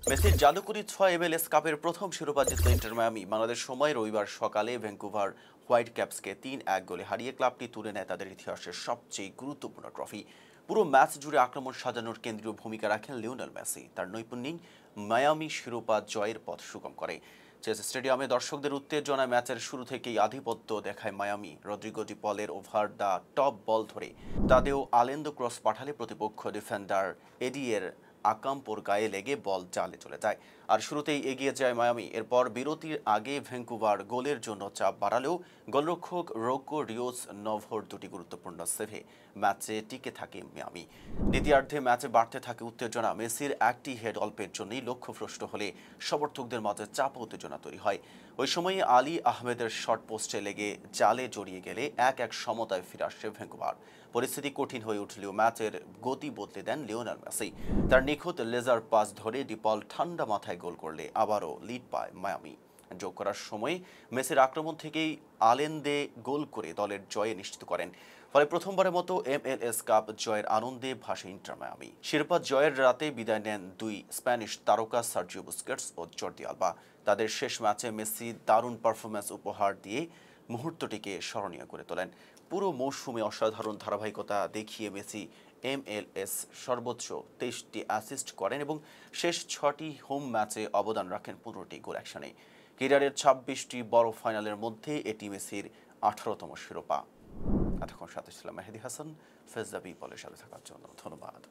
মেসির জাদুকরি 6 MLS কাপের প্রথম শিরোপা জিতল ইন্টার মায়ামি। বাংলাদেশ সময় রবিবার সকালে ভ্যাঙ্কুভার হোয়াইট ক্যাপসকে ৩-১ গোলে হারিয়ে ক্লাবটি তুলে নেয় তাদের ইতিহাসের সবচেয়ে গুরুত্বপূর্ণ ট্রফি। পুরো ম্যাচ জুড়ে আক্রমণ সাজানোর কেন্দ্রীয় ভূমিকা রাখেন লিওনেল মেসি। তার নৈপুণ্যেই মায়ামি শিরোপা জয়ের পথ সুগম করে। চেস স্টেডিয়ামে দর্শকদের উত্তেজনায় ম্যাচের শুরু থেকেই আধিপত্য দেখায় মায়ামি। রদ্রিগো ডি পলের ওভার দ্য টপ বল ধরে তাদেও আলেন্দো ক্রস পাঠালে প্রতিপক্ষ ডিফেন্ডার এডিয়ের আকাম্পোর গায়ে লেগে বল জালে চলে যায়। আর শুরুতেই এগিয়ে যায় মায়ামি। এরপর বিরতির আগে ভ্যাঙ্কুভার গোলের জন্য চাপ বাড়ালেও গোলরক্ষক রোকো রিওস নভোর দুটি গুরুত্বপূর্ণ সেভে ম্যাচে টিকে থাকে মায়ামি। দ্বিতীয়ার্ধে ম্যাচে বাড়তে থাকে উত্তেজনা। মেসির একটি হেড অল্পের জন্যই লক্ষ্যভ্রষ্ট হলে সমর্থকদের মাঝে চাপ উত্তেজনা তৈরি হয়। ওই সময়ে আলী আহমেদের শর্ট পোস্টে লেগে জালে জড়িয়ে গেলে ১-১ সমতায় ফিরে আসে ভ্যাঙ্কুভার। পরিস্থিতি কঠিন হয়ে উঠলেও ম্যাচের গতি বদলে দেন লিওনেল মেসি। তার নিখুঁত লেজার পাস ধরে ডিপল ঠান্ডা মাথায় গোল করলে আবারও লিড পায় মায়ামি। যোগ করার সময় মেসির আক্রমণ থেকেই আলেন্দে গোল করে দলের জয়ে নিশ্চিত করেন। ফলে প্রথমবারের মতো MLS কাপ জয়ের আনন্দে ভাসে ইন্টার মায়ামি। শিরোপা জয়ের রাতে বিদায় নেন দুই স্প্যানিশ তারকা সার্জিও বুস্কেটস ও জর্দি আলবা। তাদের শেষ ম্যাচে মেসি দারুণ পারফরম্যান্স উপহার দিয়ে মুহূর্তটিকে স্মরণীয় করে তোলেন। পুরো মৌসুমে অসাধারণ ধারাবাহিকতা দেখিয়ে মেসি MLS সর্বোচ্চ ২৩টি অ্যাসিস্ট করেন এবং শেষ ৬টি হোম ম্যাচে অবদান রাখেন ১৫টি গোল অ্যাকশনে। ক্যারিয়ারের ২৬টি বড় ফাইনালের মধ্যে এটি মেসির ১৮তম শিরোপা। এতক্ষণ সাথে ছিলাম মেহেদী হাসান। ফেজ দ্য পিপলের সাথে থাকার জন্য ধন্যবাদ।